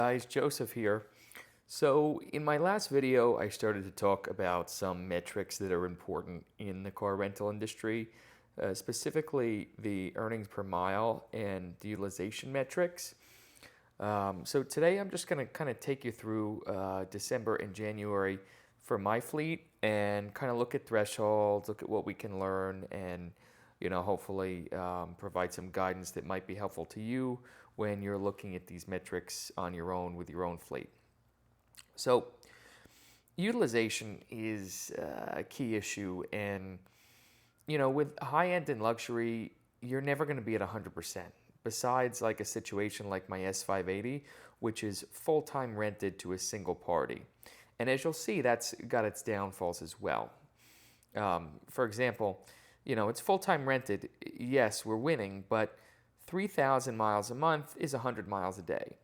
Guys, Joseph here. So in my last video, I started to talk about some metrics that are important in the car rental industry, specifically the earnings per mile and the utilization metrics. So today I'm just going to kind of take you through December and January for my fleet and kind of look at thresholds, look at what we can learn, and hopefully provide some guidance that might be helpful to you when you're looking at these metrics on your own with your own fleet. So utilization is a key issue, and with high end and luxury, you're never going to be at 100%. Besides, like a situation like my S580, which is full time rented to a single party. And as you'll see, that's got its downfalls as well. For example, it's full time rented. Yes, we're winning, but 3,000 miles a month is 100 miles a day.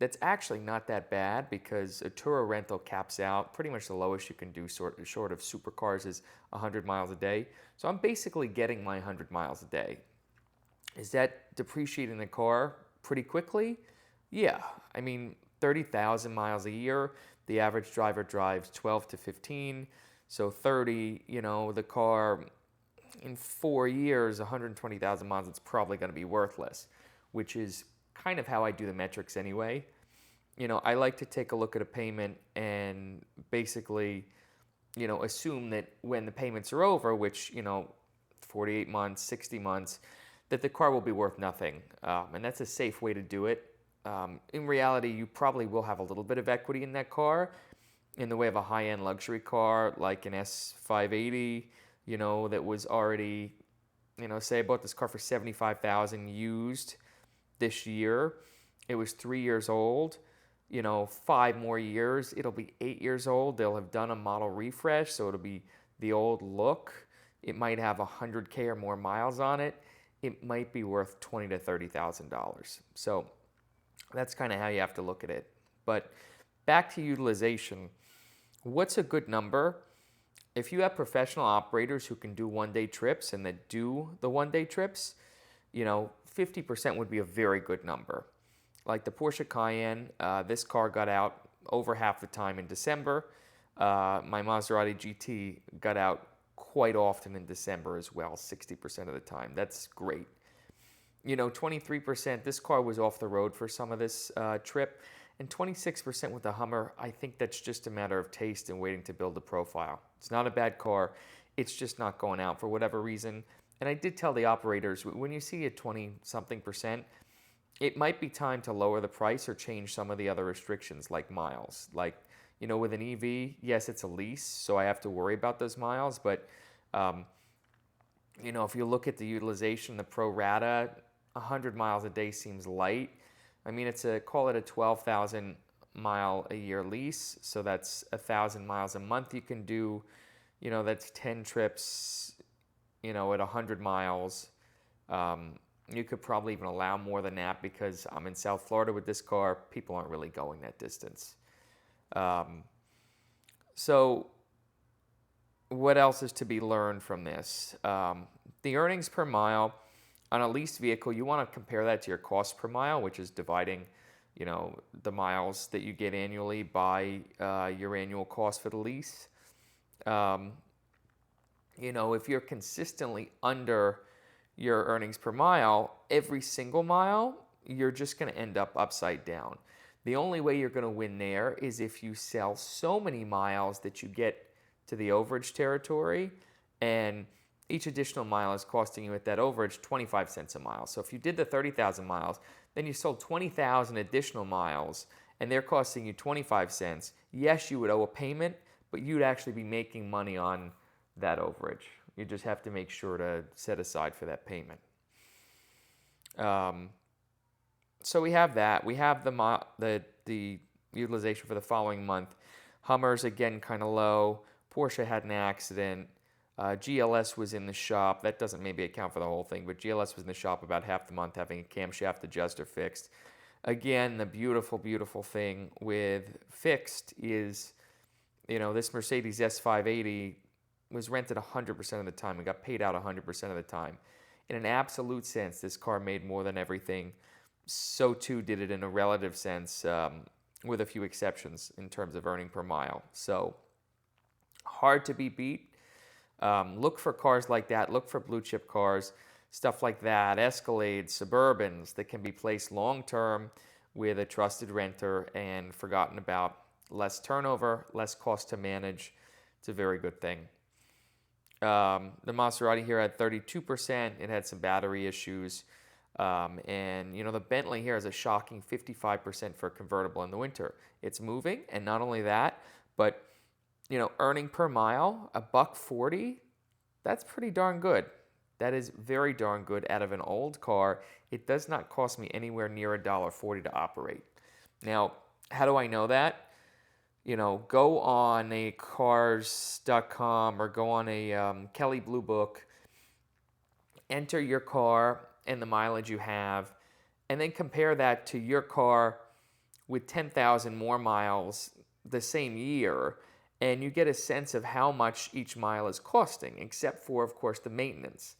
That's actually not that bad because a Turo rental caps out. Pretty much the lowest you can do short of supercars is 100 miles a day. So I'm basically getting my 100 miles a day. Is that depreciating the car pretty quickly? Yeah. I mean, 30,000 miles a year. The average driver drives 12 to 15. So 30, the car in 4 years, 120,000 miles, it's probably going to be worthless, which is kind of how I do the metrics anyway. I like to take a look at a payment and basically, assume that when the payments are over, which, 48 months, 60 months, that the car will be worth nothing. And that's a safe way to do it. In reality, you probably will have a little bit of equity in that car in the way of a high-end luxury car like an S580, that was already, say I bought this car for $75,000 used this year. It was 3 years old. 5 more years, it'll be 8 years old. They'll have done a model refresh, so it'll be the old look. It might have 100K or more miles on it. It might be worth $20,000 to $30,000. So that's kind of how you have to look at it. But back to utilization. What's a good number? If you have professional operators who can do one-day trips and that do the one-day trips, 50% would be a very good number. Like the Porsche Cayenne, this car got out over half the time in December. My Maserati GT got out quite often in December as well, 60% of the time. That's great. 23%, this car was off the road for some of this trip, and 26% with the Hummer. I think that's just a matter of taste and waiting to build a profile. It's not a bad car. It's just not going out for whatever reason. And I did tell the operators, when you see a 20-something percent, it might be time to lower the price or change some of the other restrictions like miles. Like, with an EV, yes, it's a lease, so I have to worry about those miles. But, if you look at the utilization, the pro rata, 100 miles a day seems light. I mean, call it a 12,000 mile a year lease. So that's 1,000 miles a month you can do. That's 10 trips, at 100 miles. You could probably even allow more than that because I'm in South Florida with this car. People aren't really going that distance. So what else is to be learned from this? The earnings per mile on a leased vehicle, you want to compare that to your cost per mile, which is dividing, the miles that you get annually by your annual cost for the lease. If you're consistently under your earnings per mile, every single mile, you're just going to end up upside down. The only way you're going to win there is if you sell so many miles that you get to the overage territory, and each additional mile is costing you at that overage 25 cents a mile. So if you did the 30,000 miles, then you sold 20,000 additional miles, and they're costing you 25 cents. Yes, you would owe a payment, but you'd actually be making money on that overage. You just have to make sure to set aside for that payment. So we have that. We have the utilization for the following month. Hummer's again kind of low. Porsche had an accident. GLS was in the shop. That doesn't maybe account for the whole thing, but GLS was in the shop about half the month having a camshaft adjuster fixed. Again, the beautiful, beautiful thing with fixed is, this Mercedes S580 was rented 100% of the time and got paid out 100% of the time. In an absolute sense, this car made more than everything. so too did it in a relative sense, with a few exceptions in terms of earning per mile. So hard to be beat. Look for cars like that. Look for blue chip cars, stuff like that, Escalades, Suburbans that can be placed long term with a trusted renter and forgotten about. Less turnover, less cost to manage. It's a very good thing. The Maserati here had 32%. It had some battery issues. And the Bentley here has a shocking 55% for a convertible in the winter. It's moving, and not only that, but earning per mile, $1.40, that's pretty darn good. That is very darn good out of an old car. It does not cost me anywhere near $1.40 to operate. Now, how do I know that? Go on a cars.com or go on a Kelley Blue Book, enter your car and the mileage you have, and then compare that to your car with 10,000 more miles the same year, and you get a sense of how much each mile is costing, except for, of course, the maintenance.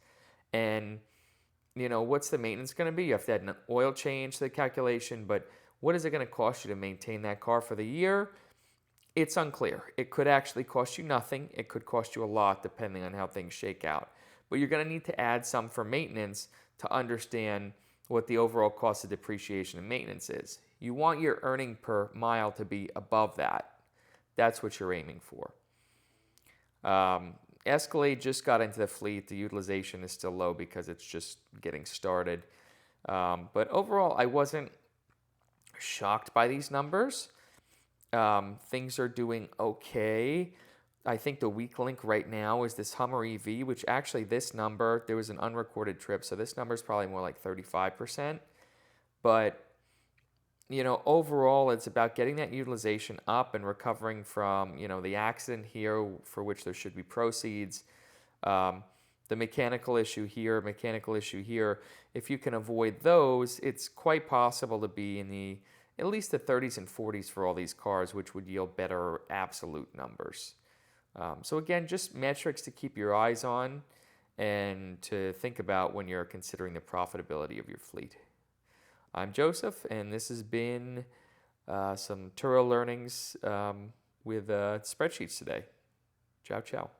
And, what's the maintenance going to be? You have to add an oil change to the calculation, but what is it going to cost you to maintain that car for the year? It's unclear. It could actually cost you nothing. It could cost you a lot depending on how things shake out. But you're going to need to add some for maintenance to understand what the overall cost of depreciation and maintenance is. You want your earning per mile to be above that. That's what you're aiming for. Escalade just got into the fleet. The utilization is still low because it's just getting started. But overall, I wasn't shocked by these numbers. Things are doing okay. I think the weak link right now is this Hummer EV, which actually this number, there was an unrecorded trip, so this number is probably more like 35%. But, overall, it's about getting that utilization up and recovering from, the accident here for which there should be proceeds. The mechanical issue here, if you can avoid those, it's quite possible to be in at least the 30s and 40s for all these cars, which would yield better absolute numbers. So again, just metrics to keep your eyes on and to think about when you're considering the profitability of your fleet. I'm Joseph, and this has been some Turo learnings with spreadsheets today. Ciao, ciao.